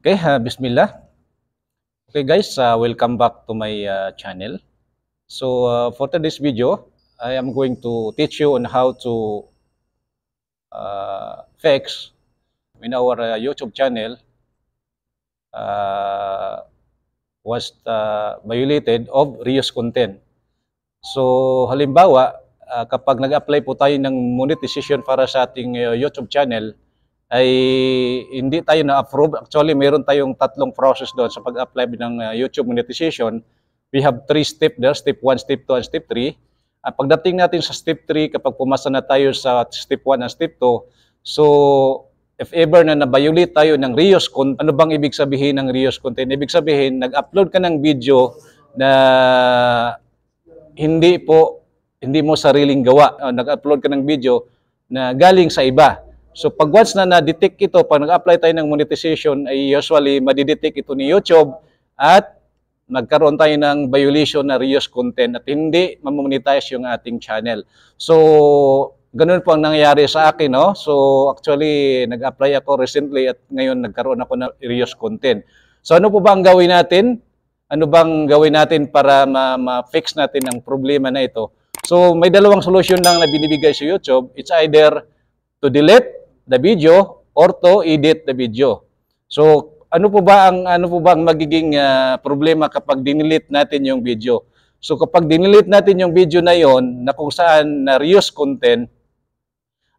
Okay, Bismillah. Okay guys, welcome back to my channel. So for today's video, I am going to teach you on how to fix in our YouTube channel was violated of reuse content. So halimbawa, kapag nag-apply po tayo ng monetization para sa ating YouTube channel, ay hindi tayo na-approve. Actually, meron tayong tatlong process doon sa pag-apply ng YouTube monetization. We have 3 steps there, step 1, step 2, and step 3. Pagdating natin sa step 3, kapag pumasa na tayo sa step 1 and step 2, so if ever na na-violate tayo ng reuse content, ano bang ibig sabihin ng reuse content? Ibig sabihin, nag-upload ka ng video na hindi mo sariling gawa. Nag-upload ka ng video na galing sa iba. So pag once na na-detect ito, pag nag-apply tayo ng monetization, ay usually madidetect ito ni YouTube at nagkaroon tayo ng violation na reuse content at hindi mamonetize yung ating channel. So ganun po ang nangyayari sa akin, no? So actually nag-apply ako recently at ngayon nagkaroon ako ng reuse content. So ano po ba ang gawin natin? Ano bang gawin natin para ma-fix natin ang problema na ito? So may dalawang solution lang na binibigay sa YouTube. It's either to delete the video or to edit the video. So ano po ba ang magiging problema kapag dinelete natin yung video? So kapag dinelete natin yung video na yon na kung saan na reuse content,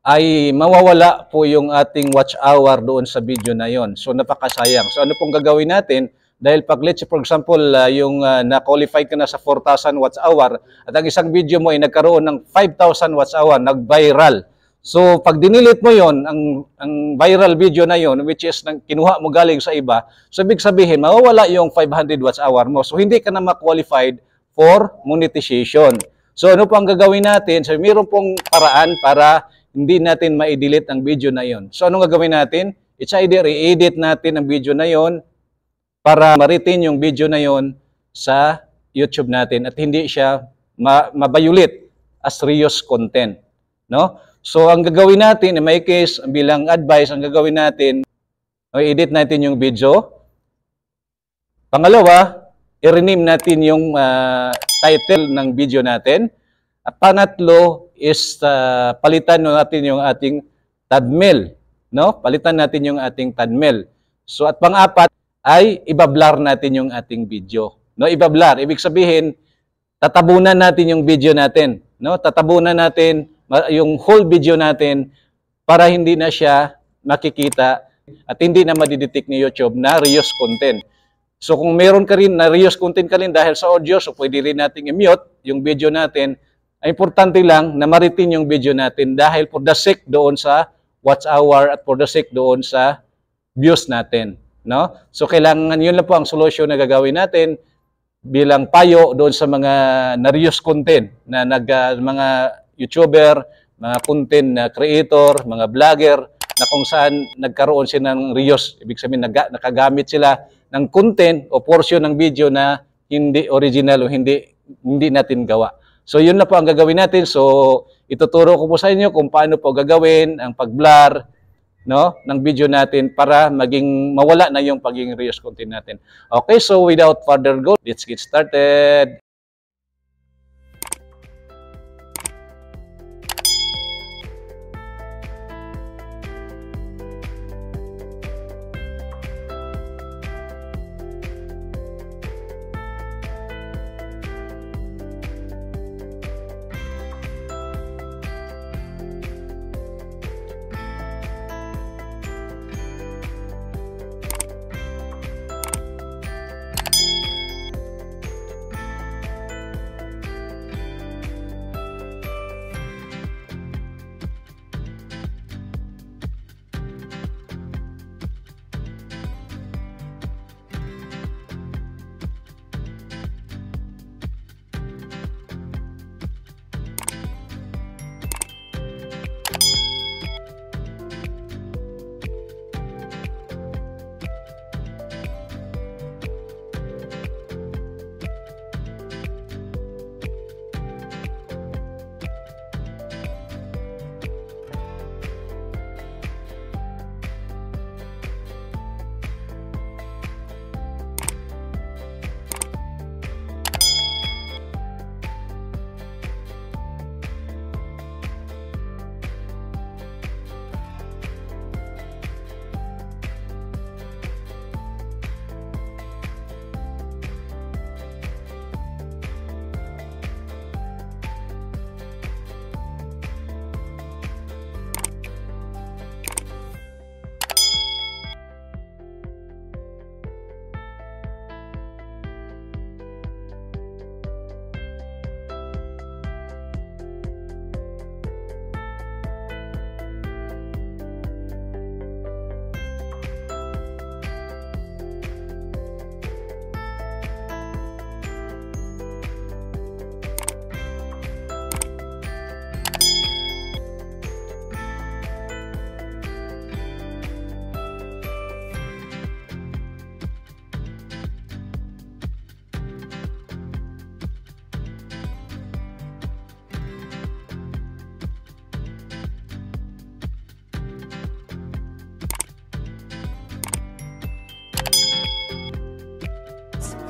ay mawawala po yung ating watch hour doon sa video na yon. So napakasayang. So ano pong gagawin natin? Dahil pag let's say for example, yung na-qualify ka na sa 4,000 watch hour at ang isang video mo ay nagkaroon ng 5,000 watch hour, nag-viral. So pag dinilit mo yon, ang viral video na yon, which is kinuha mo galing sa iba, so ibig sabihin mawawala yung 500 watch hour mo. So hindi ka na ma-qualified for monetization. So ano po ang gagawin natin? So mayroon pong paraan para hindi natin ma-delete ang video na yon. So anong gagawin natin? It's either i-edit natin ang video na yon para ma-retain yung video na yon sa YouTube natin at hindi siya ma-violate as reuse content, no? So ang gagawin natin, in my case, bilang advice, ang gagawin natin, i-edit natin yung video. Pangalawa, i-rename natin yung title ng video natin. At pangatlo is palitan natin yung ating thumbnail, no? Palitan natin yung ating thumbnail. So at pang-apat ay iba-blur natin yung ating video, no? Iba-blur, ibig sabihin tatabunan natin yung video natin, no? Tatabunan natin yung whole video natin para hindi na siya makikita at hindi na madidetect ni YouTube na reuse content. So kung meron ka rin na reuse content ka rin dahil sa audio, so pwede rin natin i-mute yung video natin. Ay importante lang na ma-retain yung video natin dahil for the sake doon sa watch hour at for the sake doon sa views natin, no? So kailangan yun lang po ang solution na gagawin natin bilang payo doon sa mga na-reuse content na mga YouTuber, mga content creator, mga vlogger na kung saan nagkaroon sila ng reuse. Ibig sabihin nakagamit sila ng content o portion ng video na hindi original o hindi natin gawa. So yun na po ang gagawin natin. So ituturo ko po sa inyo kung paano po gagawin ang pag-blur, no, ng video natin para mawala na yung pagiging reuse content natin. Okay, so without further ado, let's get started.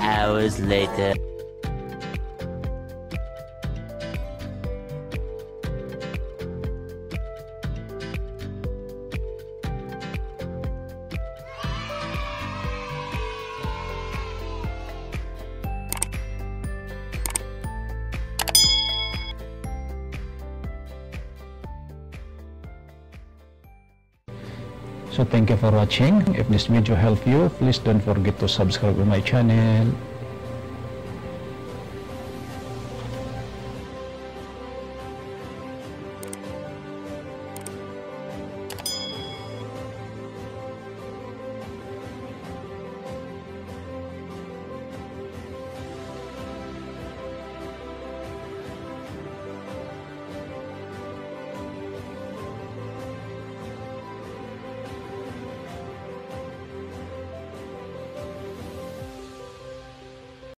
hours later. So thank you for watching. If this video helped you, please don't forget to subscribe to my channel.